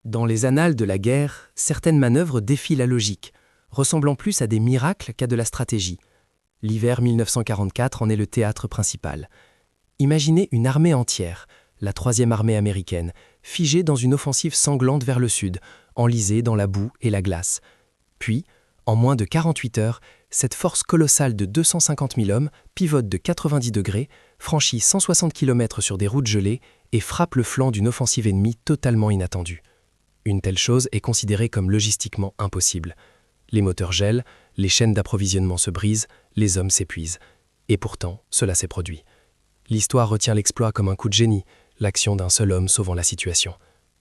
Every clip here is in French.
Dans les annales de la guerre, certaines manœuvres défient la logique, ressemblant plus à des miracles qu'à de la stratégie. L'hiver 1944 en est le théâtre principal. Imaginez une armée entière, la 3e armée américaine, figée dans une offensive sanglante vers le sud, enlisée dans la boue et la glace. Puis, en moins de 48 heures, cette force colossale de 250 000 hommes pivote de 90 degrés, franchit 160 km sur des routes gelées et frappe le flanc d'une offensive ennemie totalement inattendue. Une telle chose est considérée comme logistiquement impossible. Les moteurs gèlent, les chaînes d'approvisionnement se brisent, les hommes s'épuisent. Et pourtant, cela s'est produit. L'histoire retient l'exploit comme un coup de génie, l'action d'un seul homme sauvant la situation.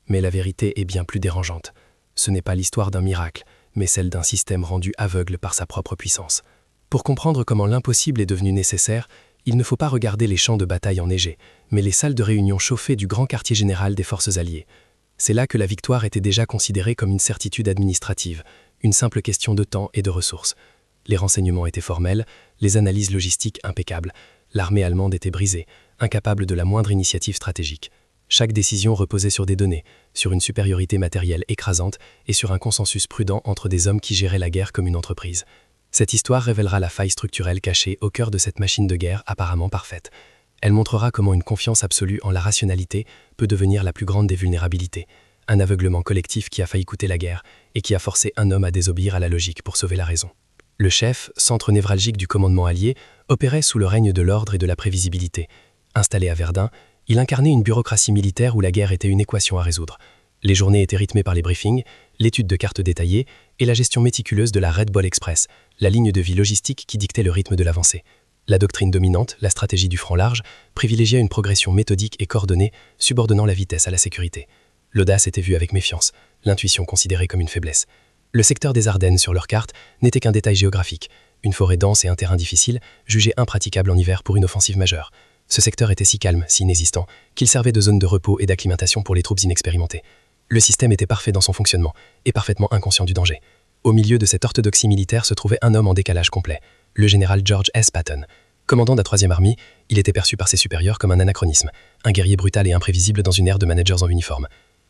Mais la vérité est bien plus dérangeante. Ce n'est pas l'histoire d'un miracle, mais celle d'un système rendu aveugle par sa propre puissance. Pour comprendre comment l'impossible est devenu nécessaire, il ne faut pas regarder les champs de bataille enneigés, mais les salles de réunion chauffées du grand quartier général des forces alliées. C'est là que la victoire était déjà considérée comme une certitude administrative, une simple question de temps et de ressources. Les renseignements étaient formels, les analyses logistiques impeccables. L'armée allemande était brisée, incapable de la moindre initiative stratégique. Chaque décision reposait sur des données, sur une supériorité matérielle écrasante et sur un consensus prudent entre des hommes qui géraient la guerre comme une entreprise. Cette histoire révélera la faille structurelle cachée au cœur de cette machine de guerre apparemment parfaite. Elle montrera comment une confiance absolue en la rationalité peut devenir la plus grande des vulnérabilités, un aveuglement collectif qui a failli coûter la guerre et qui a forcé un homme à désobéir à la logique pour sauver la raison. Le chef, centre névralgique du commandement allié, opérait sous le règne de l'ordre et de la prévisibilité. Installé à Verdun, il incarnait une bureaucratie militaire où la guerre était une équation à résoudre. Les journées étaient rythmées par les briefings, l'étude de cartes détaillées et la gestion méticuleuse de la Red Bull Express, la ligne de vie logistique qui dictait le rythme de l'avancée. La doctrine dominante, la stratégie du front large, privilégiait une progression méthodique et coordonnée, subordonnant la vitesse à la sécurité. L'audace était vue avec méfiance, l'intuition considérée comme une faiblesse. Le secteur des Ardennes sur leur carte n'était qu'un détail géographique, une forêt dense et un terrain difficile, jugé impraticable en hiver pour une offensive majeure. Ce secteur était si calme, si inexistant, qu'il servait de zone de repos et d'acclimatation pour les troupes inexpérimentées. Le système était parfait dans son fonctionnement, et parfaitement inconscient du danger. Au milieu de cette orthodoxie militaire se trouvait un homme en décalage complet, le général George S. Patton. Commandant de la 3e armée, il était perçu par ses supérieurs comme un anachronisme, un guerrier brutal et imprévisible dans une ère de managers en uniforme.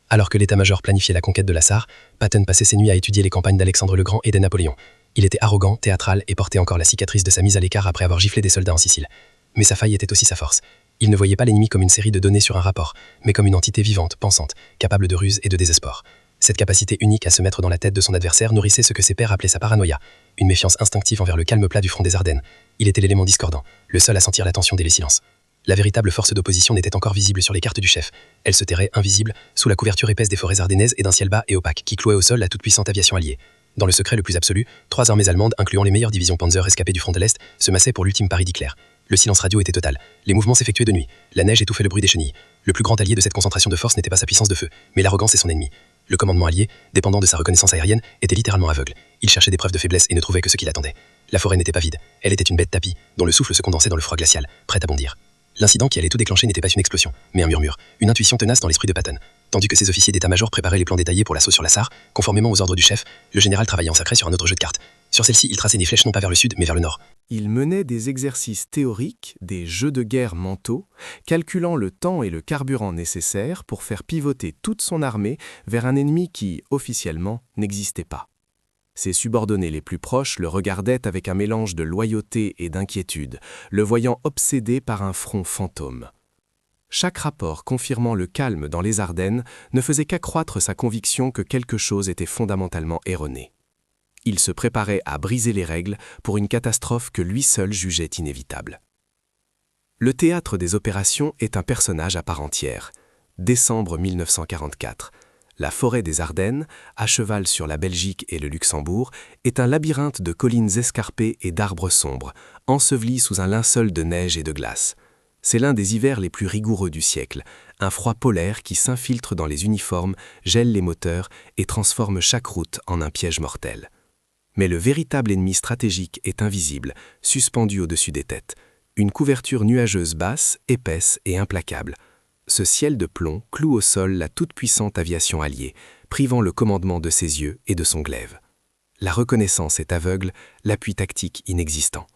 Alors que l'état-major planifiait la conquête de la Sarre, Patton passait ses nuits à étudier les campagnes d'Alexandre le Grand et de Napoléon. Il était arrogant, théâtral et portait encore la cicatrice de sa mise à l'écart après avoir giflé des soldats en Sicile. Mais sa faille était aussi sa force. Il ne voyait pas l'ennemi comme une série de données sur un rapport, mais comme une entité vivante, pensante, capable de ruse et de désespoir. Cette capacité unique à se mettre dans la tête de son adversaire nourrissait ce que ses pairs appelaient sa paranoïa, une méfiance instinctive envers le calme plat du front des Ardennes. Il était l'élément discordant, le seul à sentir la tension dès les silences. La véritable force d'opposition n'était encore visible sur les cartes du chef. Elle se terrait, invisible, sous la couverture épaisse des forêts ardennaises et d'un ciel bas et opaque qui clouait au sol la toute-puissante aviation alliée. Dans le secret le plus absolu, 3 armées allemandes, incluant les meilleures divisions Panzer escapées du front de l'Est, se massaient pour l'ultime pari d'Hitler. Le silence radio était total. Les mouvements s'effectuaient de nuit. La neige étouffait le bruit des chenilles. Le plus grand allié de cette concentration de force n'était pas sa puissance de feu, mais l'arrogance et son ennemi. Le commandement allié, dépendant de sa reconnaissance aérienne, était littéralement aveugle. Il cherchait des preuves de faiblesse et ne trouvait que ce qui l'attendait. La forêt n'était pas vide. Elle était une bête tapis, dont le souffle se condensait dans le froid glacial, prête à bondir. L'incident qui allait tout déclencher n'était pas une explosion, mais un murmure, une intuition tenace dans l'esprit de Patton. Tandis que ses officiers d'état-major préparaient les plans détaillés pour l'assaut sur la Sarre, conformément aux ordres du chef, le général travaillait en secret sur un autre jeu de cartes. Sur celle-ci, il traçait des flèches non pas vers le sud, mais vers le nord. Il menait des exercices théoriques, des jeux de guerre mentaux, calculant le temps et le carburant nécessaires pour faire pivoter toute son armée vers un ennemi qui, officiellement, n'existait pas. Ses subordonnés les plus proches le regardaient avec un mélange de loyauté et d'inquiétude, le voyant obsédé par un front fantôme. Chaque rapport confirmant le calme dans les Ardennes ne faisait qu'accroître sa conviction que quelque chose était fondamentalement erroné. Il se préparait à briser les règles pour une catastrophe que lui seul jugeait inévitable. Le théâtre des opérations est un personnage à part entière. Décembre 1944. La forêt des Ardennes, à cheval sur la Belgique et le Luxembourg, est un labyrinthe de collines escarpées et d'arbres sombres, ensevelis sous un linceul de neige et de glace. C'est l'un des hivers les plus rigoureux du siècle, un froid polaire qui s'infiltre dans les uniformes, gèle les moteurs et transforme chaque route en un piège mortel. Mais le véritable ennemi stratégique est invisible, suspendu au-dessus des têtes. Une couverture nuageuse basse, épaisse et implacable. Ce ciel de plomb cloue au sol la toute-puissante aviation alliée, privant le commandement de ses yeux et de son glaive. La reconnaissance est aveugle, l'appui tactique inexistant.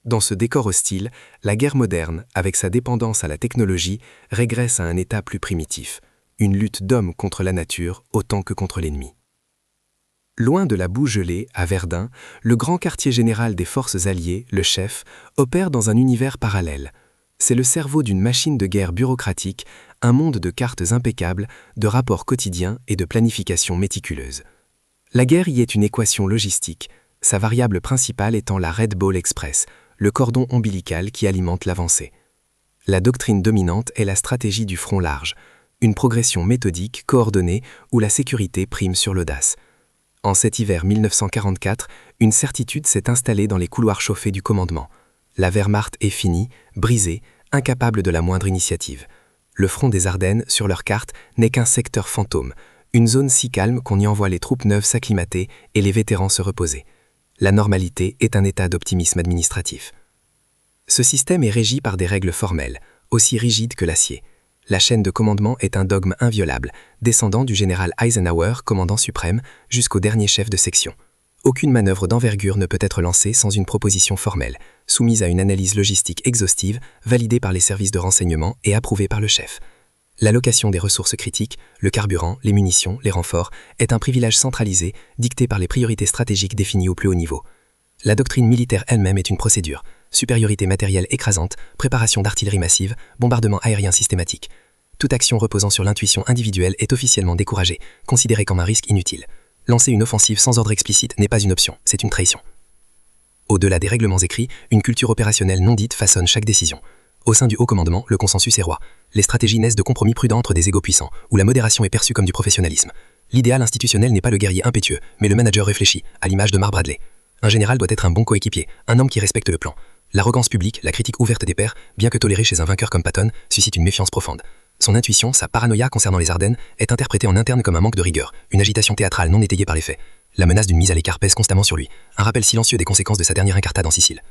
Dans ce décor hostile, la guerre moderne, avec sa dépendance à la technologie, régresse à un état plus primitif. une lutte d'hommes contre la nature autant que contre l'ennemi. Loin de la boue gelée, à Verdun, le grand quartier général des forces alliées, le chef, opère dans un univers parallèle. C'est le cerveau d'une machine de guerre bureaucratique, un monde de cartes impeccables, de rapports quotidiens et de planification méticuleuse. La guerre y est une équation logistique, sa variable principale étant la Red Ball Express, le cordon ombilical qui alimente l'avancée. La doctrine dominante est la stratégie du front large, une progression méthodique, coordonnée, où la sécurité prime sur l'audace. En cet hiver 1944, une certitude s'est installée dans les couloirs chauffés du commandement. La Wehrmacht est finie, brisée, incapable de la moindre initiative. Le front des Ardennes, sur leur carte, n'est qu'un secteur fantôme, une zone si calme qu'on y envoie les troupes neuves s'acclimater et les vétérans se reposer. La normalité est un état d'optimisme administratif. Ce système est régi par des règles formelles, aussi rigides que l'acier. La chaîne de commandement est un dogme inviolable, descendant du général Eisenhower, commandant suprême, jusqu'au dernier chef de section. Aucune manœuvre d'envergure ne peut être lancée sans une proposition formelle, soumise à une analyse logistique exhaustive, validée par les services de renseignement et approuvée par le chef. L'allocation des ressources critiques, le carburant, les munitions, les renforts, est un privilège centralisé, dicté par les priorités stratégiques définies au plus haut niveau. La doctrine militaire elle-même est une procédure. Supériorité matérielle écrasante, préparation d'artillerie massive, bombardement aérien systématique. Toute action reposant sur l'intuition individuelle est officiellement découragée, considérée comme un risque inutile. Lancer une offensive sans ordre explicite n'est pas une option, c'est une trahison. Au-delà des règlements écrits, une culture opérationnelle non dite façonne chaque décision. Au sein du haut commandement, le consensus est roi. Les stratégies naissent de compromis prudents entre des égos puissants, où la modération est perçue comme du professionnalisme. L'idéal institutionnel n'est pas le guerrier impétueux, mais le manager réfléchi, à l'image de Mark Bradley. Un général doit être un bon coéquipier, un homme qui respecte le plan. L'arrogance publique, la critique ouverte des pairs, bien que tolérée chez un vainqueur comme Patton, suscite une méfiance profonde. Son intuition, sa paranoïa concernant les Ardennes, est interprétée en interne comme un manque de rigueur, une agitation théâtrale non étayée par les faits. La menace d'une mise à l'écart pèse constamment sur lui, un rappel silencieux des conséquences de sa dernière incartade en Sicile.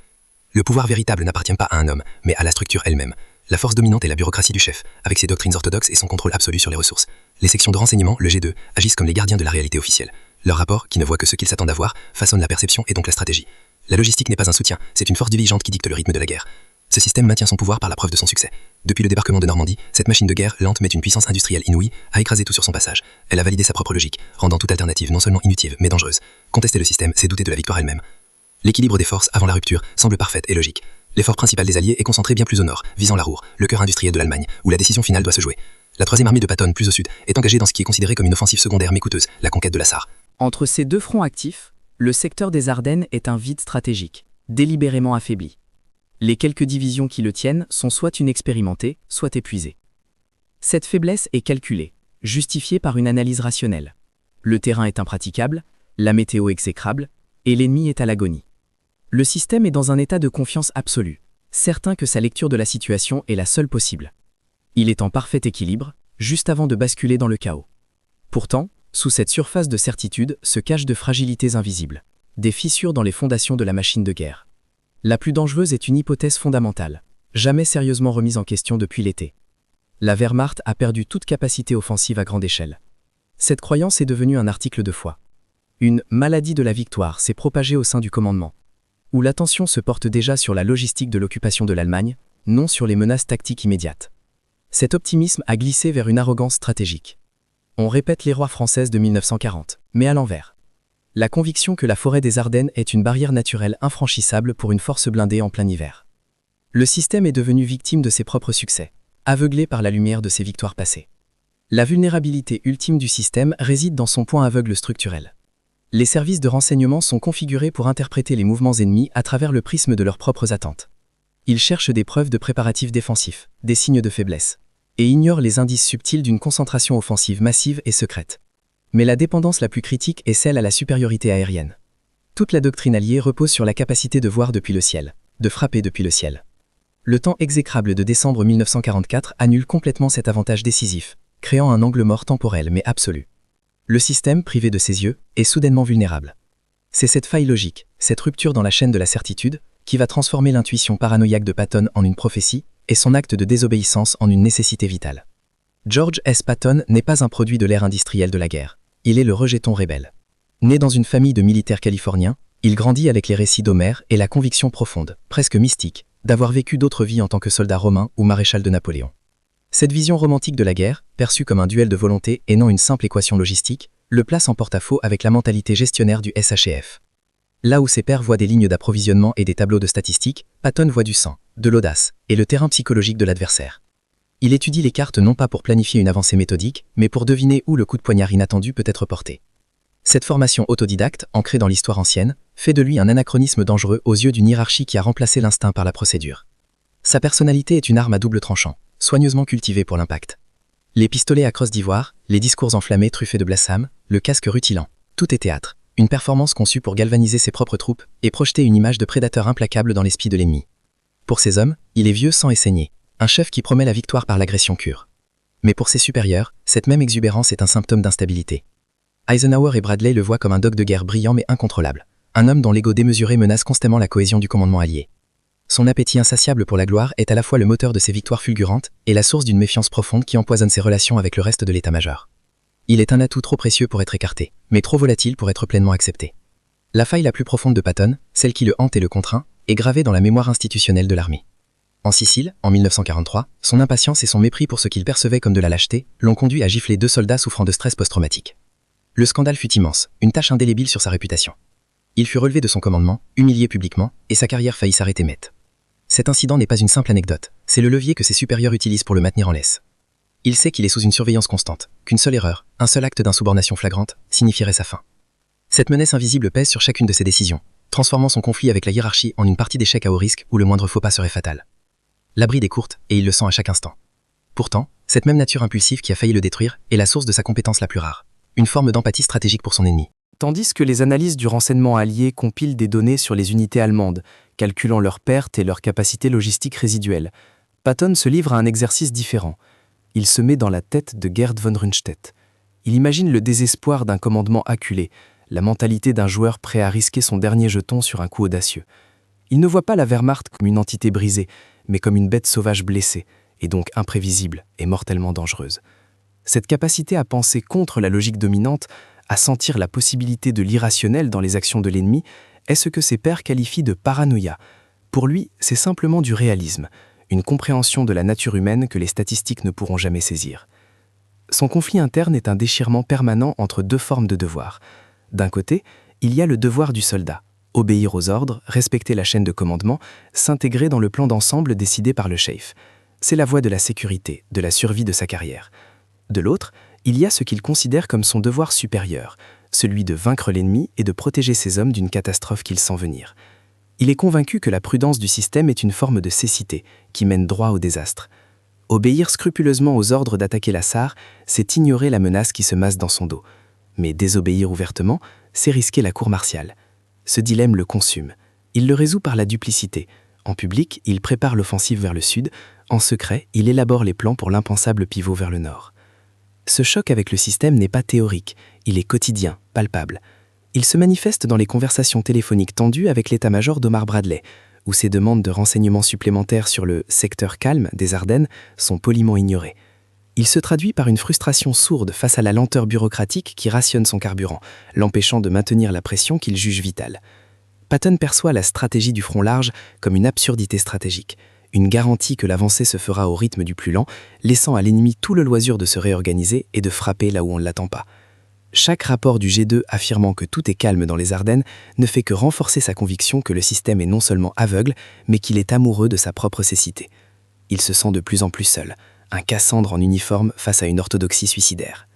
Le pouvoir véritable n'appartient pas à un homme, mais à la structure elle-même. La force dominante est la bureaucratie du chef, avec ses doctrines orthodoxes et son contrôle absolu sur les ressources. Les sections de renseignement, le G2, agissent comme les gardiens de la réalité officielle. Leurs rapports, qui ne voient que ce qu'ils s'attendent à voir, façonnent la perception et donc la stratégie. La logistique n'est pas un soutien, c'est une force dirigeante qui dicte le rythme de la guerre. Ce système maintient son pouvoir par la preuve de son succès. Depuis le débarquement de Normandie, cette machine de guerre lente mais une puissance industrielle inouïe a écrasé tout sur son passage. Elle a validé sa propre logique, rendant toute alternative non seulement inutile mais dangereuse. Contester le système, c'est douter de la victoire elle-même. L'équilibre des forces avant la rupture semble parfaite et logique. L'effort principal des Alliés est concentré bien plus au nord, visant la Ruhr, le cœur industriel de l'Allemagne, où la décision finale doit se jouer. La troisième armée de Patton, plus au sud, est engagée dans ce qui est considéré comme une offensive secondaire mais coûteuse, la conquête de la Sarre. Entre ces deux fronts actifs, le secteur des Ardennes est un vide stratégique, délibérément affaibli. Les quelques divisions qui le tiennent sont soit inexpérimentées, soit épuisées. Cette faiblesse est calculée, justifiée par une analyse rationnelle. Le terrain est impraticable, la météo exécrable, et l'ennemi est à l'agonie. Le système est dans un état de confiance absolue, certain que sa lecture de la situation est la seule possible. Il est en parfait équilibre, juste avant de basculer dans le chaos. Pourtant, sous cette surface de certitude se cachent de fragilités invisibles, des fissures dans les fondations de la machine de guerre. La plus dangereuse est une hypothèse fondamentale, jamais sérieusement remise en question depuis l'été. La Wehrmacht a perdu toute capacité offensive à grande échelle. Cette croyance est devenue un article de foi. Une « maladie de la victoire » s'est propagée au sein du commandement, où l'attention se porte déjà sur la logistique de l'occupation de l'Allemagne, non sur les menaces tactiques immédiates. Cet optimisme a glissé vers une arrogance stratégique. On répète les rois françaises de 1940, mais à l'envers. La conviction que la forêt des Ardennes est une barrière naturelle infranchissable pour une force blindée en plein hiver. Le système est devenu victime de ses propres succès, aveuglé par la lumière de ses victoires passées. La vulnérabilité ultime du système réside dans son point aveugle structurel. Les services de renseignement sont configurés pour interpréter les mouvements ennemis à travers le prisme de leurs propres attentes. Ils cherchent des preuves de préparatifs défensifs, des signes de faiblesse, et ignorent les indices subtils d'une concentration offensive massive et secrète. Mais la dépendance la plus critique est celle à la supériorité aérienne. Toute la doctrine alliée repose sur la capacité de voir depuis le ciel, de frapper depuis le ciel. Le temps exécrable de décembre 1944 annule complètement cet avantage décisif, créant un angle mort temporel mais absolu. Le système, privé de ses yeux, est soudainement vulnérable. C'est cette faille logique, cette rupture dans la chaîne de la certitude, qui va transformer l'intuition paranoïaque de Patton en une prophétie et son acte de désobéissance en une nécessité vitale. George S. Patton n'est pas un produit de l'ère industrielle de la guerre. Il est le rejeton rebelle. Né dans une famille de militaires californiens, il grandit avec les récits d'Homère et la conviction profonde, presque mystique, d'avoir vécu d'autres vies en tant que soldat romain ou maréchal de Napoléon. Cette vision romantique de la guerre, perçue comme un duel de volonté et non une simple équation logistique, le place en porte-à-faux avec la mentalité gestionnaire du SHF. Là où ses pairs voient des lignes d'approvisionnement et des tableaux de statistiques, Patton voit du sang, de l'audace et le terrain psychologique de l'adversaire. Il étudie les cartes non pas pour planifier une avancée méthodique, mais pour deviner où le coup de poignard inattendu peut être porté. Cette formation autodidacte, ancrée dans l'histoire ancienne, fait de lui un anachronisme dangereux aux yeux d'une hiérarchie qui a remplacé l'instinct par la procédure. Sa personnalité est une arme à double tranchant, soigneusement cultivée pour l'impact. Les pistolets à crosse d'ivoire, les discours enflammés truffés de blasphème, le casque rutilant, tout est théâtre, une performance conçue pour galvaniser ses propres troupes et projeter une image de prédateur implacable dans l'esprit de l'ennemi. Pour ces hommes, il est vieux, sang et saigné, un chef qui promet la victoire par l'agression pure. Mais pour ses supérieurs, cette même exubérance est un symptôme d'instabilité. Eisenhower et Bradley le voient comme un dogue de guerre brillant mais incontrôlable, un homme dont l'ego démesuré menace constamment la cohésion du commandement allié. Son appétit insatiable pour la gloire est à la fois le moteur de ses victoires fulgurantes et la source d'une méfiance profonde qui empoisonne ses relations avec le reste de l'état-major. Il est un atout trop précieux pour être écarté, mais trop volatile pour être pleinement accepté. La faille la plus profonde de Patton, celle qui le hante et le contraint, est gravée dans la mémoire institutionnelle de l'armée. En Sicile, en 1943, son impatience et son mépris pour ce qu'il percevait comme de la lâcheté l'ont conduit à gifler 2 soldats souffrant de stress post-traumatique. Le scandale fut immense, une tache indélébile sur sa réputation. Il fut relevé de son commandement, humilié publiquement, et sa carrière faillit s'arrêter net. Cet incident n'est pas une simple anecdote, c'est le levier que ses supérieurs utilisent pour le maintenir en laisse. Il sait qu'il est sous une surveillance constante, qu'une seule erreur, un seul acte d'insubordination flagrante, signifierait sa fin. Cette menace invisible pèse sur chacune de ses décisions, transformant son conflit avec la hiérarchie en une partie d'échec à haut risque où le moindre faux pas serait fatal. La bride est courte, et il le sent à chaque instant. Pourtant, cette même nature impulsive qui a failli le détruire est la source de sa compétence la plus rare, une forme d'empathie stratégique pour son ennemi. Tandis que les analyses du renseignement allié compilent des données sur les unités allemandes, calculant leurs pertes et leurs capacités logistiques résiduelles, Patton se livre à un exercice différent. Il se met dans la tête de Gerd von Rundstedt. Il imagine le désespoir d'un commandement acculé, la mentalité d'un joueur prêt à risquer son dernier jeton sur un coup audacieux. Il ne voit pas la Wehrmacht comme une entité brisée, mais comme une bête sauvage blessée, et donc imprévisible et mortellement dangereuse. Cette capacité à penser contre la logique dominante, à sentir la possibilité de l'irrationnel dans les actions de l'ennemi, est ce que ses pairs qualifient de paranoïa. Pour lui, c'est simplement du réalisme, une compréhension de la nature humaine que les statistiques ne pourront jamais saisir. Son conflit interne est un déchirement permanent entre 2 formes de devoir. D'un côté, il y a le devoir du soldat, obéir aux ordres, respecter la chaîne de commandement, s'intégrer dans le plan d'ensemble décidé par le chef. C'est la voie de la sécurité, de la survie de sa carrière. De l'autre, il y a ce qu'il considère comme son devoir supérieur, celui de vaincre l'ennemi et de protéger ses hommes d'une catastrophe qu'il sent venir. Il est convaincu que la prudence du système est une forme de cécité qui mène droit au désastre. Obéir scrupuleusement aux ordres d'attaquer la Sarre, c'est ignorer la menace qui se masse dans son dos. Mais désobéir ouvertement, c'est risquer la cour martiale. Ce dilemme le consume. Il le résout par la duplicité. En public, il prépare l'offensive vers le sud. En secret, il élabore les plans pour l'impensable pivot vers le nord. Ce choc avec le système n'est pas théorique, il est quotidien, palpable. Il se manifeste dans les conversations téléphoniques tendues avec l'état-major d'Omar Bradley, où ses demandes de renseignements supplémentaires sur le secteur calme des Ardennes sont poliment ignorées. Il se traduit par une frustration sourde face à la lenteur bureaucratique qui rationne son carburant, l'empêchant de maintenir la pression qu'il juge vitale. Patton perçoit la stratégie du front large comme une absurdité stratégique, une garantie que l'avancée se fera au rythme du plus lent, laissant à l'ennemi tout le loisir de se réorganiser et de frapper là où on ne l'attend pas. Chaque rapport du G2 affirmant que tout est calme dans les Ardennes ne fait que renforcer sa conviction que le système est non seulement aveugle, mais qu'il est amoureux de sa propre cécité. Il se sent de plus en plus seul, un Cassandre en uniforme face à une orthodoxie suicidaire.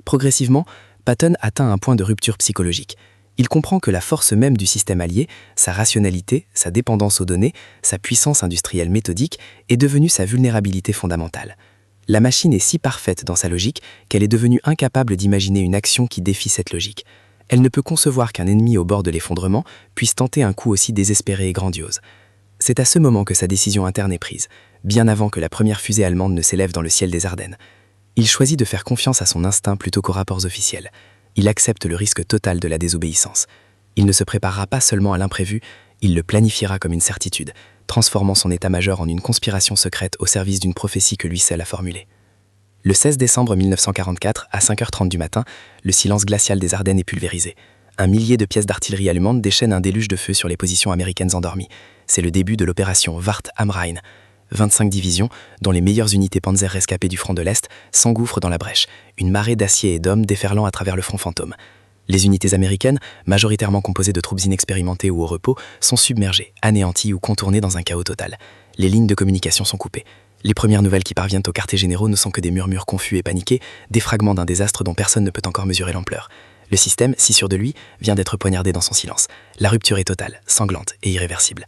Progressivement, Patton atteint un point de rupture psychologique. Il comprend que la force même du système allié, sa rationalité, sa dépendance aux données, sa puissance industrielle méthodique, est devenue sa vulnérabilité fondamentale. La machine est si parfaite dans sa logique qu'elle est devenue incapable d'imaginer une action qui défie cette logique. Elle ne peut concevoir qu'un ennemi au bord de l'effondrement puisse tenter un coup aussi désespéré et grandiose. C'est à ce moment que sa décision interne est prise, bien avant que la première fusée allemande ne s'élève dans le ciel des Ardennes. Il choisit de faire confiance à son instinct plutôt qu'aux rapports officiels. Il accepte le risque total de la désobéissance. Il ne se préparera pas seulement à l'imprévu, il le planifiera comme une certitude, transformant son état-major en une conspiration secrète au service d'une prophétie que lui seul a formulée. Le 16 décembre 1944, à 5h30 du matin, le silence glacial des Ardennes est pulvérisé. Un millier de pièces d'artillerie allemande déchaînent un déluge de feu sur les positions américaines endormies. C'est le début de l'opération Wart am Rhein. 25 divisions, dont les meilleures unités Panzer rescapées du front de l'Est, s'engouffrent dans la brèche, une marée d'acier et d'hommes déferlant à travers le front fantôme. Les unités américaines, majoritairement composées de troupes inexpérimentées ou au repos, sont submergées, anéanties ou contournées dans un chaos total. Les lignes de communication sont coupées. Les premières nouvelles qui parviennent aux quartiers généraux ne sont que des murmures confus et paniqués, des fragments d'un désastre dont personne ne peut encore mesurer l'ampleur. Le système, si sûr de lui, vient d'être poignardé dans son silence. La rupture est totale, sanglante et irréversible.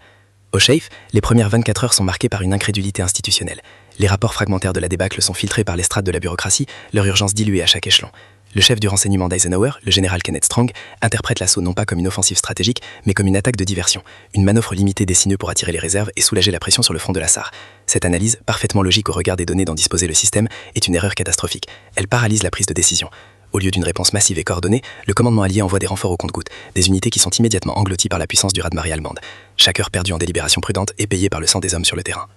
Au Chaif, les premières 24 heures sont marquées par une incrédulité institutionnelle. Les rapports fragmentaires de la débâcle sont filtrés par les strates de la bureaucratie, leur urgence diluée à chaque échelon. Le chef du renseignement d'Eisenhower, le général Kenneth Strong, interprète l'assaut non pas comme une offensive stratégique, mais comme une attaque de diversion, une manœuvre limitée destinée pour attirer les réserves et soulager la pression sur le front de la SAR. Cette analyse, parfaitement logique au regard des données dont disposait le système, est une erreur catastrophique. Elle paralyse la prise de décision. Au lieu d'une réponse massive et coordonnée, le commandement allié envoie des renforts au compte-gouttes, des unités qui sont immédiatement englouties par la puissance du raz-de-marée allemande. Chaque heure perdue en délibération prudente est payée par le sang des hommes sur le terrain.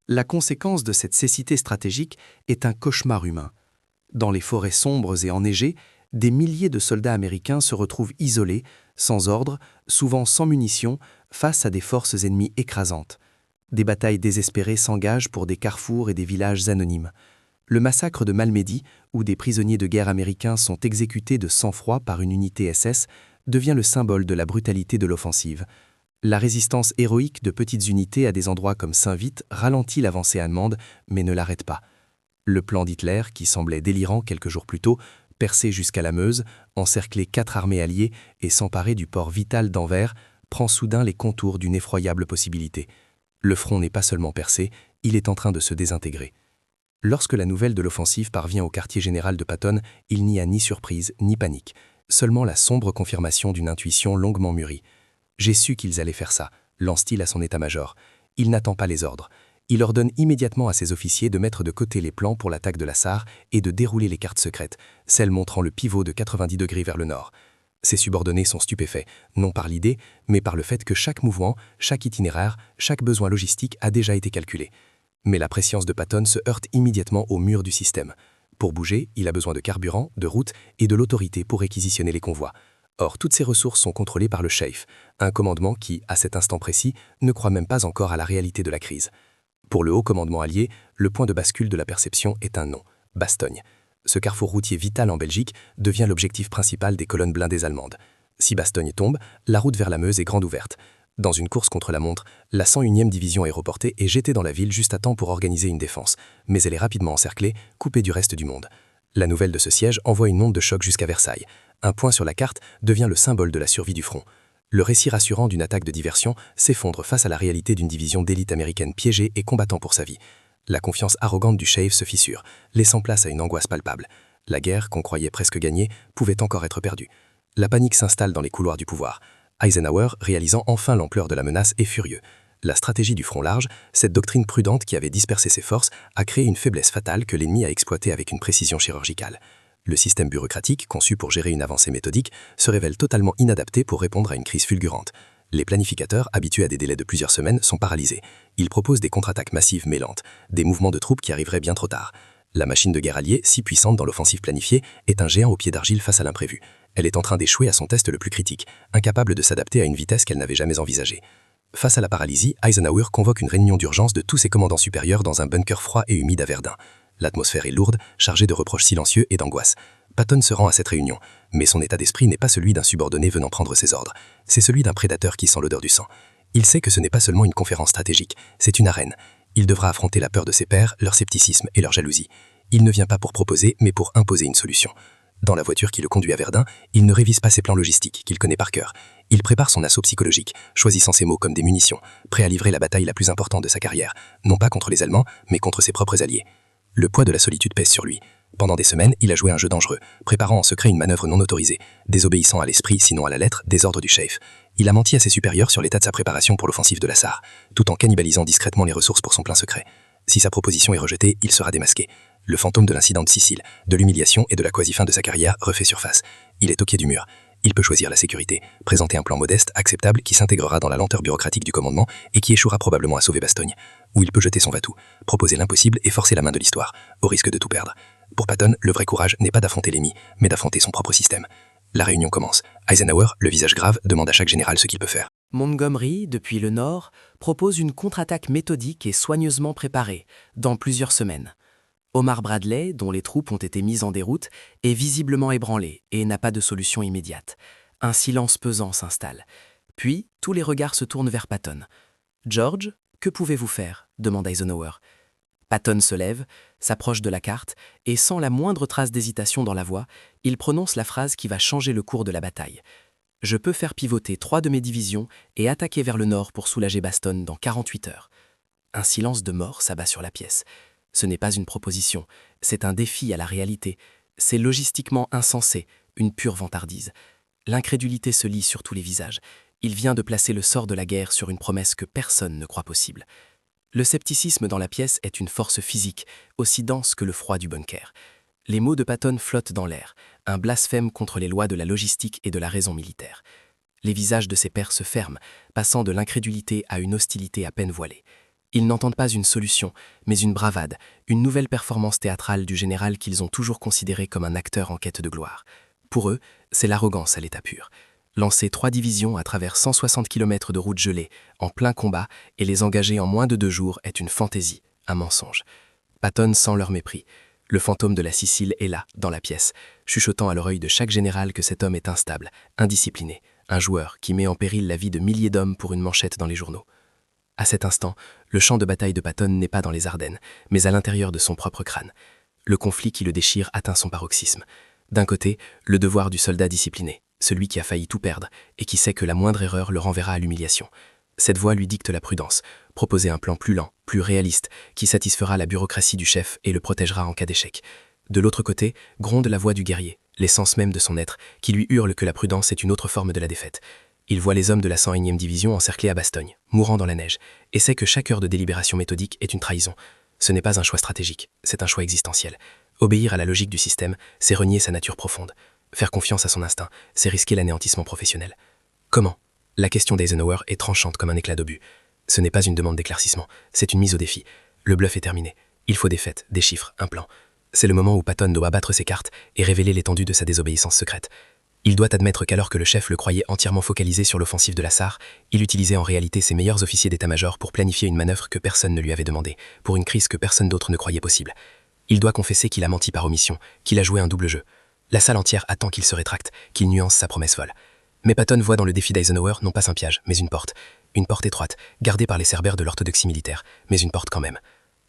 La conséquence de cette cécité stratégique est un cauchemar humain. Dans les forêts sombres et enneigées, des milliers de soldats américains se retrouvent isolés, sans ordre, souvent sans munitions, face à des forces ennemies écrasantes. Des batailles désespérées s'engagent pour des carrefours et des villages anonymes. Le massacre de Malmedy, où des prisonniers de guerre américains sont exécutés de sang-froid par une unité SS, devient le symbole de la brutalité de l'offensive. La résistance héroïque de petites unités à des endroits comme Saint-Vith ralentit l'avancée allemande, mais ne l'arrête pas. Le plan d'Hitler, qui semblait délirant quelques jours plus tôt, percer jusqu'à la Meuse, encercler 4 armées alliées et s'emparer du port vital d'Anvers, prend soudain les contours d'une effroyable possibilité. Le front n'est pas seulement percé, il est en train de se désintégrer. Lorsque la nouvelle de l'offensive parvient au quartier général de Patton, il n'y a ni surprise ni panique, seulement la sombre confirmation d'une intuition longuement mûrie. « J'ai su qu'ils allaient faire ça », lance-t-il à son état-major. Il n'attend pas les ordres. Il ordonne immédiatement à ses officiers de mettre de côté les plans pour l'attaque de la SAR et de dérouler les cartes secrètes, celles montrant le pivot de 90 degrés vers le nord. Ses subordonnés sont stupéfaits, non par l'idée, mais par le fait que chaque mouvement, chaque itinéraire, chaque besoin logistique a déjà été calculé. Mais la prescience de Patton se heurte immédiatement au mur du système. Pour bouger, il a besoin de carburant, de route et de l'autorité pour réquisitionner les convois. Or, toutes ces ressources sont contrôlées par le Chaif, un commandement qui, à cet instant précis, ne croit même pas encore à la réalité de la crise. Pour le haut commandement allié, le point de bascule de la perception est un nom, Bastogne. Ce carrefour routier vital en Belgique devient l'objectif principal des colonnes blindées allemandes. Si Bastogne tombe, la route vers la Meuse est grande ouverte. Dans une course contre la montre, la 101e division aéroportée est jetée dans la ville juste à temps pour organiser une défense, mais elle est rapidement encerclée, coupée du reste du monde. La nouvelle de ce siège envoie une onde de choc jusqu'à Versailles. Un point sur la carte devient le symbole de la survie du front. Le récit rassurant d'une attaque de diversion s'effondre face à la réalité d'une division d'élite américaine piégée et combattant pour sa vie. La confiance arrogante du Chaif se fissure, laissant place à une angoisse palpable. La guerre, qu'on croyait presque gagnée, pouvait encore être perdue. La panique s'installe dans les couloirs du pouvoir. Eisenhower, réalisant enfin l'ampleur de la menace, est furieux. La stratégie du front large, cette doctrine prudente qui avait dispersé ses forces, a créé une faiblesse fatale que l'ennemi a exploitée avec une précision chirurgicale. Le système bureaucratique, conçu pour gérer une avancée méthodique, se révèle totalement inadapté pour répondre à une crise fulgurante. Les planificateurs, habitués à des délais de plusieurs semaines, sont paralysés. Ils proposent des contre-attaques massives mais lentes, des mouvements de troupes qui arriveraient bien trop tard. La machine de guerre alliée, si puissante dans l'offensive planifiée, est un géant au pied d'argile face à l'imprévu. Elle est en train d'échouer à son test le plus critique, incapable de s'adapter à une vitesse qu'elle n'avait jamais envisagée. Face à la paralysie, Eisenhower convoque une réunion d'urgence de tous ses commandants supérieurs dans un bunker froid et humide à Verdun. L'atmosphère est lourde, chargée de reproches silencieux et d'angoisse. Patton se rend à cette réunion, mais son état d'esprit n'est pas celui d'un subordonné venant prendre ses ordres. C'est celui d'un prédateur qui sent l'odeur du sang. Il sait que ce n'est pas seulement une conférence stratégique, c'est une arène. Il devra affronter la peur de ses pairs, leur scepticisme et leur jalousie. Il ne vient pas pour proposer, mais pour imposer une solution. Dans la voiture qui le conduit à Verdun, il ne révise pas ses plans logistiques, qu'il connaît par cœur. Il prépare son assaut psychologique, choisissant ses mots comme des munitions, prêt à livrer la bataille la plus importante de sa carrière, non pas contre les Allemands, mais contre ses propres alliés. Le poids de la solitude pèse sur lui. Pendant des semaines, il a joué un jeu dangereux, préparant en secret une manœuvre non autorisée, désobéissant à l'esprit, sinon à la lettre, des ordres du Chaif. Il a menti à ses supérieurs sur l'état de sa préparation pour l'offensive de la SAR, tout en cannibalisant discrètement les ressources pour son plein secret. Si sa proposition est rejetée, il sera démasqué. Le fantôme de l'incident de Sicile, de l'humiliation et de la quasi-fin de sa carrière refait surface. Il est au pied du mur. Il peut choisir la sécurité, présenter un plan modeste, acceptable, qui s'intégrera dans la lenteur bureaucratique du commandement et qui échouera probablement à sauver Bastogne. Ou il peut jeter son va-tout, proposer l'impossible et forcer la main de l'histoire, au risque de tout perdre. Pour Patton, le vrai courage n'est pas d'affronter l'ennemi, mais d'affronter son propre système. La réunion commence. Eisenhower, le visage grave, demande à chaque général ce qu'il peut faire. Montgomery, depuis le nord, propose une contre-attaque méthodique et soigneusement préparée, dans plusieurs semaines. Omar Bradley, dont les troupes ont été mises en déroute, est visiblement ébranlé et n'a pas de solution immédiate. Un silence pesant s'installe. Puis, tous les regards se tournent vers Patton. « George, que pouvez-vous faire » demande Eisenhower. Patton se lève, s'approche de la carte, et sans la moindre trace d'hésitation dans la voix, il prononce la phrase qui va changer le cours de la bataille. « Je peux faire pivoter 3 de mes divisions et attaquer vers le nord pour soulager Bastogne dans 48 heures. » Un silence de mort s'abat sur la pièce. Ce n'est pas une proposition, c'est un défi à la réalité. C'est logistiquement insensé, une pure vantardise. L'incrédulité se lit sur tous les visages. Il vient de placer le sort de la guerre sur une promesse que personne ne croit possible. Le scepticisme dans la pièce est une force physique, aussi dense que le froid du bunker. Les mots de Patton flottent dans l'air, un blasphème contre les lois de la logistique et de la raison militaire. Les visages de ses pairs se ferment, passant de l'incrédulité à une hostilité à peine voilée. Ils n'entendent pas une solution, mais une bravade, une nouvelle performance théâtrale du général qu'ils ont toujours considéré comme un acteur en quête de gloire. Pour eux, c'est l'arrogance à l'état pur. Lancer 3 divisions à travers 160 km de route gelée, en plein combat, et les engager en moins de 2 jours est une fantaisie, un mensonge. Patton sent leur mépris. Le fantôme de la Sicile est là, dans la pièce, chuchotant à l'oreille de chaque général que cet homme est instable, indiscipliné, un joueur qui met en péril la vie de milliers d'hommes pour une manchette dans les journaux. À cet instant, le champ de bataille de Patton n'est pas dans les Ardennes, mais à l'intérieur de son propre crâne. Le conflit qui le déchire atteint son paroxysme. D'un côté, le devoir du soldat discipliné, celui qui a failli tout perdre et qui sait que la moindre erreur le renverra à l'humiliation. Cette voie lui dicte la prudence, proposer un plan plus lent, plus réaliste, qui satisfera la bureaucratie du chef et le protégera en cas d'échec. De l'autre côté, gronde la voix du guerrier, l'essence même de son être, qui lui hurle que la prudence est une autre forme de la défaite. Il voit les hommes de la 101e division encerclés à Bastogne, mourant dans la neige, et sait que chaque heure de délibération méthodique est une trahison. Ce n'est pas un choix stratégique, c'est un choix existentiel. Obéir à la logique du système, c'est renier sa nature profonde. Faire confiance à son instinct, c'est risquer l'anéantissement professionnel. Comment ? La question d'Eisenhower est tranchante comme un éclat d'obus. Ce n'est pas une demande d'éclaircissement, c'est une mise au défi. Le bluff est terminé. Il faut des faits, des chiffres, un plan. C'est le moment où Patton doit abattre ses cartes et révéler l'étendue de sa désobéissance secrète. Il doit admettre qu'alors que le chef le croyait entièrement focalisé sur l'offensive de la Sarre, il utilisait en réalité ses meilleurs officiers d'état-major pour planifier une manœuvre que personne ne lui avait demandée, pour une crise que personne d'autre ne croyait possible. Il doit confesser qu'il a menti par omission, qu'il a joué un double jeu. La salle entière attend qu'il se rétracte, qu'il nuance sa promesse folle. Mais Patton voit dans le défi d'Eisenhower non pas un piège, mais une porte. Une porte étroite, gardée par les cerbères de l'orthodoxie militaire, mais une porte quand même.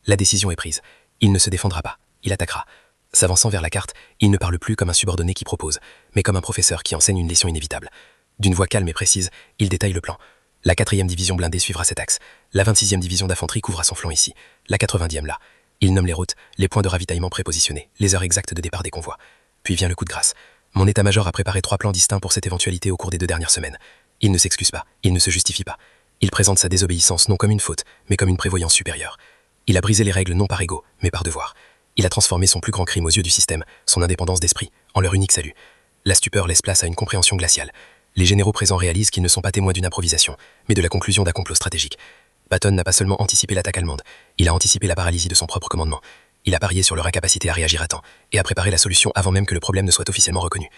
La décision est prise. Il ne se défendra pas, il attaquera. S'avançant vers la carte, il ne parle plus comme un subordonné qui propose, mais comme un professeur qui enseigne une leçon inévitable. D'une voix calme et précise, il détaille le plan. La 4e division blindée suivra cet axe. La 26e division d'infanterie couvra son flanc ici. La 90e là. Il nomme les routes, les points de ravitaillement prépositionnés, les heures exactes de départ des convois. Puis vient le coup de grâce. Mon état-major a préparé 3 plans distincts pour cette éventualité au cours des 2 dernières semaines. Il ne s'excuse pas, il ne se justifie pas. Il présente sa désobéissance non comme une faute, mais comme une prévoyance supérieure. Il a brisé les règles non par ego, mais par devoir. Il a transformé son plus grand crime aux yeux du système, son indépendance d'esprit, en leur unique salut. La stupeur laisse place à une compréhension glaciale. Les généraux présents réalisent qu'ils ne sont pas témoins d'une improvisation, mais de la conclusion d'un complot stratégique. Patton n'a pas seulement anticipé l'attaque allemande, il a anticipé la paralysie de son propre commandement. Il a parié sur leur incapacité à réagir à temps, et a préparé la solution avant même que le problème ne soit officiellement reconnu.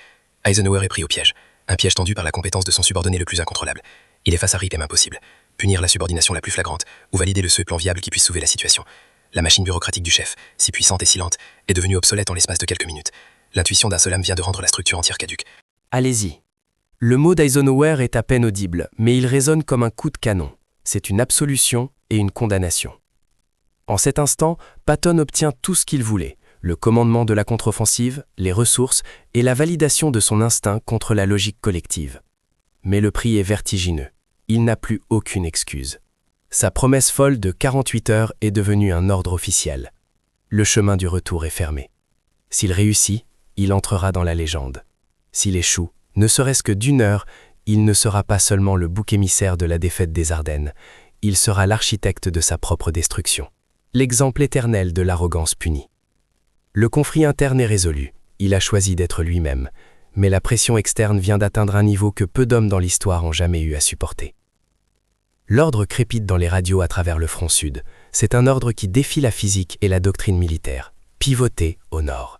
Eisenhower est pris au piège, un piège tendu par la compétence de son subordonné le plus incontrôlable. Il est face à Ripem impossible, punir la subordination la plus flagrante, ou valider le seul plan viable qui puisse sauver la situation. La machine bureaucratique du chef, si puissante et si lente, est devenue obsolète en l'espace de quelques minutes. L'intuition d'un seul homme vient de rendre la structure entière caduque. Allez-y. Le mot d'Eisenhower est à peine audible, mais il résonne comme un coup de canon. C'est une absolution et une condamnation. En cet instant, Patton obtient tout ce qu'il voulait, le commandement de la contre-offensive, les ressources et la validation de son instinct contre la logique collective. Mais le prix est vertigineux. Il n'a plus aucune excuse. Sa promesse folle de 48 heures est devenue un ordre officiel. Le chemin du retour est fermé. S'il réussit, il entrera dans la légende. S'il échoue, ne serait-ce que d'1 heure, il ne sera pas seulement le bouc émissaire de la défaite des Ardennes, il sera l'architecte de sa propre destruction. L'exemple éternel de l'arrogance punie. Le conflit interne est résolu, il a choisi d'être lui-même, mais la pression externe vient d'atteindre un niveau que peu d'hommes dans l'histoire ont jamais eu à supporter. L'ordre crépite dans les radios à travers le front sud. C'est un ordre qui défie la physique et la doctrine militaire. Pivoter au nord.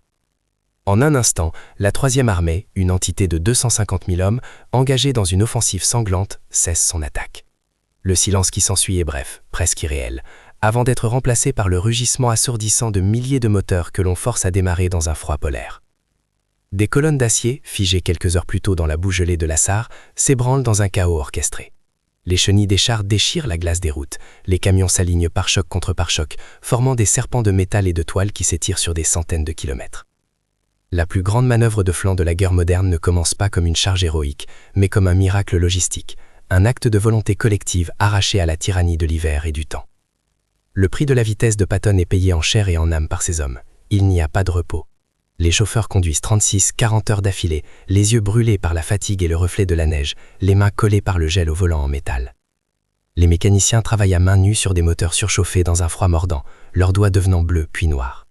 En un instant, la Troisième Armée, une entité de 250 000 hommes, engagée dans une offensive sanglante, cesse son attaque. Le silence qui s'ensuit est bref, presque irréel, avant d'être remplacé par le rugissement assourdissant de milliers de moteurs que l'on force à démarrer dans un froid polaire. Des colonnes d'acier, figées quelques heures plus tôt dans la boue gelée de la Sarre, s'ébranlent dans un chaos orchestré. Les chenilles des chars déchirent la glace des routes, les camions s'alignent pare-choc contre pare-choc, formant des serpents de métal et de toile qui s'étirent sur des centaines de kilomètres. La plus grande manœuvre de flanc de la guerre moderne ne commence pas comme une charge héroïque, mais comme un miracle logistique, un acte de volonté collective arraché à la tyrannie de l'hiver et du temps. Le prix de la vitesse de Patton est payé en chair et en âme par ces hommes. Il n'y a pas de repos. Les chauffeurs conduisent 36-40 heures d'affilée, les yeux brûlés par la fatigue et le reflet de la neige, les mains collées par le gel au volant en métal. Les mécaniciens travaillent à main nue sur des moteurs surchauffés dans un froid mordant, leurs doigts devenant bleus puis noirs.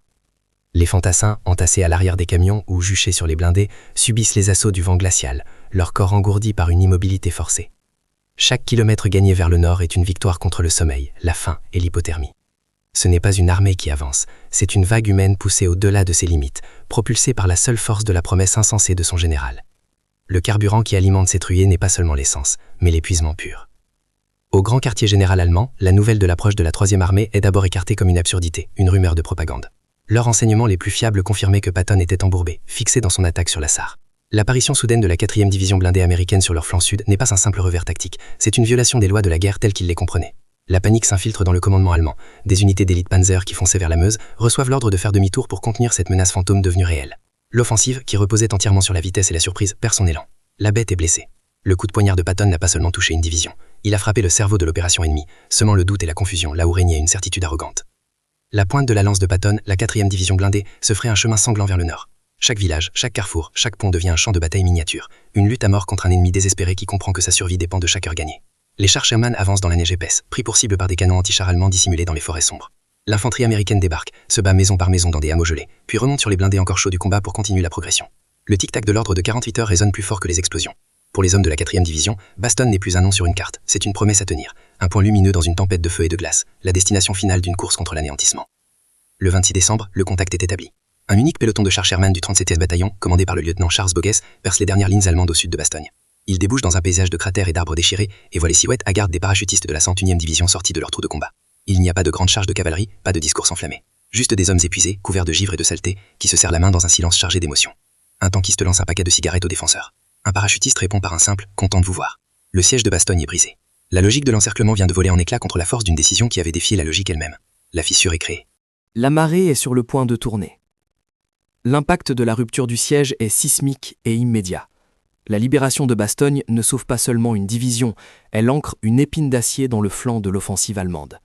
Les fantassins, entassés à l'arrière des camions ou juchés sur les blindés, subissent les assauts du vent glacial, leur corps engourdi par une immobilité forcée. Chaque kilomètre gagné vers le nord est une victoire contre le sommeil, la faim et l'hypothermie. Ce n'est pas une armée qui avance, c'est une vague humaine poussée au-delà de ses limites, propulsée par la seule force de la promesse insensée de son général. Le carburant qui alimente cette ruée n'est pas seulement l'essence, mais l'épuisement pur. Au grand quartier général allemand, la nouvelle de l'approche de la Troisième Armée est d'abord écartée comme une absurdité, une rumeur de propagande. Leurs renseignements les plus fiables confirmaient que Patton était embourbé, fixé dans son attaque sur la Sarre. L'apparition soudaine de la 4e division blindée américaine sur leur flanc sud n'est pas un simple revers tactique, c'est une violation des lois de la guerre telles qu'ils les comprenaient. La panique s'infiltre dans le commandement allemand. Des unités d'élite Panzer qui fonçaient vers la Meuse reçoivent l'ordre de faire demi-tour pour contenir cette menace fantôme devenue réelle. L'offensive, qui reposait entièrement sur la vitesse et la surprise, perd son élan. La bête est blessée. Le coup de poignard de Patton n'a pas seulement touché une division, il a frappé le cerveau de l'opération ennemie, semant le doute et la confusion là où régnait une certitude arrogante. La pointe de la lance de Patton, la 4e division blindée, se ferait un chemin sanglant vers le nord. Chaque village, chaque carrefour, chaque pont devient un champ de bataille miniature, une lutte à mort contre un ennemi désespéré qui comprend que sa survie dépend de chaque heure gagnée. Les chars Sherman avancent dans la neige épaisse, pris pour cible par des canons anti-chars allemands dissimulés dans les forêts sombres. L'infanterie américaine débarque, se bat maison par maison dans des hameaux gelés, puis remonte sur les blindés encore chauds du combat pour continuer la progression. Le tic-tac de l'ordre de 48 heures résonne plus fort que les explosions. Pour les hommes de la 4e division, Bastogne n'est plus un nom sur une carte, c'est une promesse à tenir, un point lumineux dans une tempête de feu et de glace, la destination finale d'une course contre l'anéantissement. Le 26 décembre, le contact est établi. Un unique peloton de chars Sherman du 37e bataillon, commandé par le lieutenant Charles Boges, perce les dernières lignes allemandes au sud de Bastogne. Il débouche dans un paysage de cratères et d'arbres déchirés et voit les silhouettes hagardes des parachutistes de la 101e division sortis de leur trou de combat. Il n'y a pas de grande charge de cavalerie, pas de discours enflammés. Juste des hommes épuisés, couverts de givre et de saleté, qui se serrent la main dans un silence chargé d'émotion. Un tankiste lance un paquet de cigarettes aux défenseurs. Un parachutiste répond par un simple « content de vous voir ». Le siège de Bastogne est brisé. La logique de l'encerclement vient de voler en éclats contre la force d'une décision qui avait défié la logique elle-même. La fissure est créée. La marée est sur le point de tourner. L'impact de la rupture du siège est sismique et immédiat. La libération de Bastogne ne sauve pas seulement une division, elle ancre une épine d'acier dans le flanc de l'offensive allemande.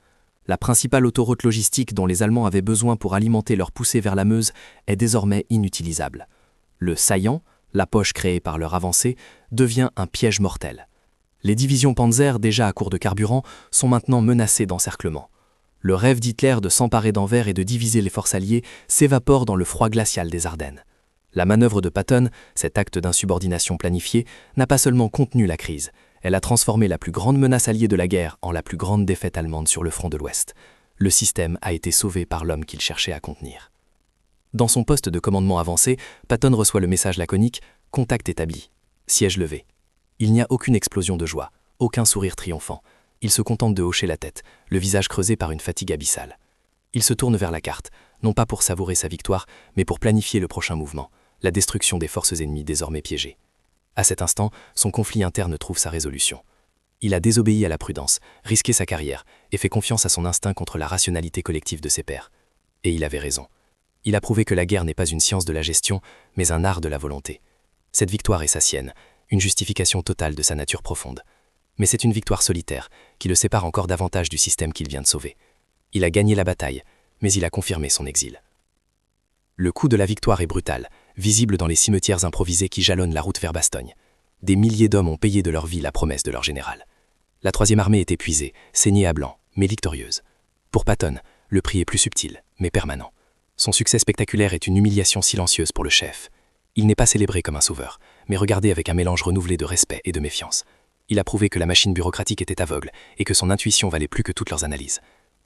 La principale autoroute logistique dont les Allemands avaient besoin pour alimenter leur poussée vers la Meuse est désormais inutilisable. Le saillant, la poche créée par leur avancée, devient un piège mortel. Les divisions Panzer, déjà à court de carburant, sont maintenant menacées d'encerclement. Le rêve d'Hitler de s'emparer d'Anvers et de diviser les forces alliées s'évapore dans le froid glacial des Ardennes. La manœuvre de Patton, cet acte d'insubordination planifié, n'a pas seulement contenu la crise, elle a transformé la plus grande menace alliée de la guerre en la plus grande défaite allemande sur le front de l'Ouest. Le système a été sauvé par l'homme qu'il cherchait à contenir. Dans son poste de commandement avancé, Patton reçoit le message laconique « Contact établi ». Siège levé. Il n'y a aucune explosion de joie, aucun sourire triomphant. Il se contente de hocher la tête, le visage creusé par une fatigue abyssale. Il se tourne vers la carte, non pas pour savourer sa victoire, mais pour planifier le prochain mouvement, la destruction des forces ennemies désormais piégées. À cet instant, son conflit interne trouve sa résolution. Il a désobéi à la prudence, risqué sa carrière, et fait confiance à son instinct contre la rationalité collective de ses pairs. Et il avait raison. Il a prouvé que la guerre n'est pas une science de la gestion, mais un art de la volonté. Cette victoire est sa sienne, une justification totale de sa nature profonde. Mais c'est une victoire solitaire, qui le sépare encore davantage du système qu'il vient de sauver. Il a gagné la bataille, mais il a confirmé son exil. Le coup de la victoire est brutal, visible dans les cimetières improvisés qui jalonnent la route vers Bastogne. Des milliers d'hommes ont payé de leur vie la promesse de leur général. La Troisième Armée est épuisée, saignée à blanc, mais victorieuse. Pour Patton, le prix est plus subtil, mais permanent. Son succès spectaculaire est une humiliation silencieuse pour le chef. Il n'est pas célébré comme un sauveur, mais regardé avec un mélange renouvelé de respect et de méfiance. Il a prouvé que la machine bureaucratique était aveugle et que son intuition valait plus que toutes leurs analyses.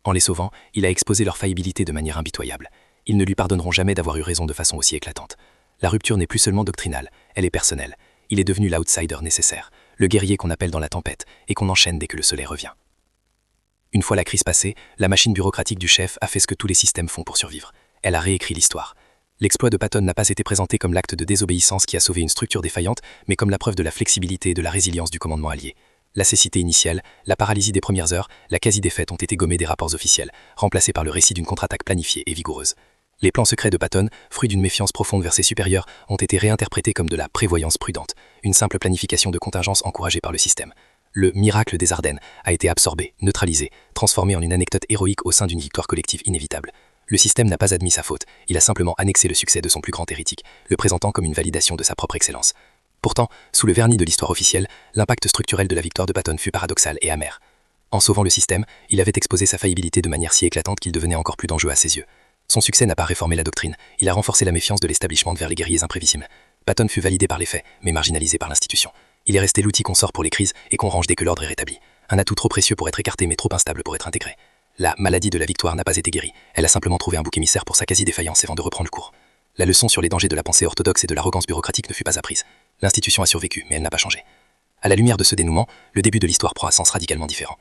En les sauvant, il a exposé leur faillibilité de manière impitoyable. Ils ne lui pardonneront jamais d'avoir eu raison de façon aussi éclatante. La rupture n'est plus seulement doctrinale, elle est personnelle. Il est devenu l'outsider nécessaire, le guerrier qu'on appelle dans la tempête et qu'on enchaîne dès que le soleil revient. Une fois la crise passée, la machine bureaucratique du chef a fait ce que tous les systèmes font pour survivre. Elle a réécrit l'histoire. L'exploit de Patton n'a pas été présenté comme l'acte de désobéissance qui a sauvé une structure défaillante, mais comme la preuve de la flexibilité et de la résilience du commandement allié. La cécité initiale, la paralysie des premières heures, la quasi-défaite ont été gommées des rapports officiels, remplacés par le récit d'une contre-attaque planifiée et vigoureuse. Les plans secrets de Patton, fruits d'une méfiance profonde vers ses supérieurs, ont été réinterprétés comme de la prévoyance prudente, une simple planification de contingence encouragée par le système. Le miracle des Ardennes a été absorbé, neutralisé, transformé en une anecdote héroïque au sein d'une victoire collective inévitable. Le système n'a pas admis sa faute, il a simplement annexé le succès de son plus grand hérétique, le présentant comme une validation de sa propre excellence. Pourtant, sous le vernis de l'histoire officielle, l'impact structurel de la victoire de Patton fut paradoxal et amer. En sauvant le système, il avait exposé sa faillibilité de manière si éclatante qu'il devenait encore plus dangereux à ses yeux. Son succès n'a pas réformé la doctrine, il a renforcé la méfiance de l'establishment vers les guerriers imprévisibles. Patton fut validé par les faits, mais marginalisé par l'institution. Il est resté l'outil qu'on sort pour les crises et qu'on range dès que l'ordre est rétabli. Un atout trop précieux pour être écarté mais trop instable pour être intégré. La maladie de la victoire n'a pas été guérie, elle a simplement trouvé un bouc émissaire pour sa quasi-défaillance avant de reprendre le cours. La leçon sur les dangers de la pensée orthodoxe et de l'arrogance bureaucratique ne fut pas apprise. L'institution a survécu, mais elle n'a pas changé. À la lumière de ce dénouement, le début de l'histoire prend un sens radicalement différent.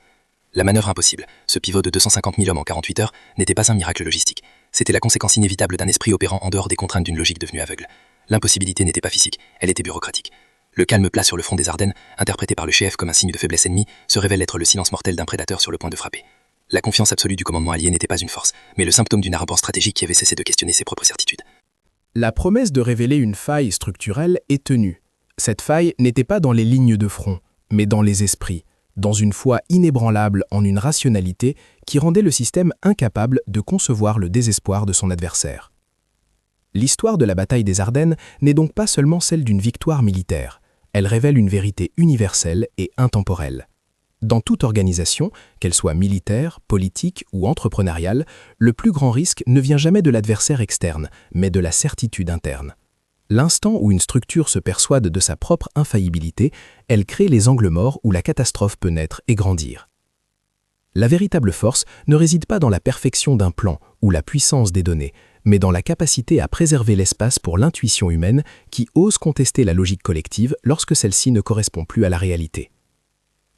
La manœuvre impossible, ce pivot de 250 000 hommes en 48 heures, n'était pas un miracle logistique. C'était la conséquence inévitable d'un esprit opérant en dehors des contraintes d'une logique devenue aveugle. L'impossibilité n'était pas physique, elle était bureaucratique. Le calme plat sur le front des Ardennes, interprété par le chef comme un signe de faiblesse ennemie, se révèle être le silence mortel d'un prédateur sur le point de frapper. La confiance absolue du commandement allié n'était pas une force, mais le symptôme d'une arrogance stratégique qui avait cessé de questionner ses propres certitudes. La promesse de révéler une faille structurelle est tenue. Cette faille n'était pas dans les lignes de front, mais dans les esprits, dans une foi inébranlable en une rationalité qui rendait le système incapable de concevoir le désespoir de son adversaire. L'histoire de la bataille des Ardennes n'est donc pas seulement celle d'une victoire militaire, elle révèle une vérité universelle et intemporelle. Dans toute organisation, qu'elle soit militaire, politique ou entrepreneuriale, le plus grand risque ne vient jamais de l'adversaire externe, mais de la certitude interne. L'instant où une structure se persuade de sa propre infaillibilité, elle crée les angles morts où la catastrophe peut naître et grandir. La véritable force ne réside pas dans la perfection d'un plan ou la puissance des données, mais dans la capacité à préserver l'espace pour l'intuition humaine qui ose contester la logique collective lorsque celle-ci ne correspond plus à la réalité.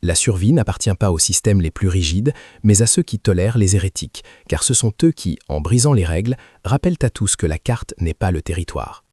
La survie n'appartient pas aux systèmes les plus rigides, mais à ceux qui tolèrent les hérétiques, car ce sont eux qui, en brisant les règles, rappellent à tous que la carte n'est pas le territoire.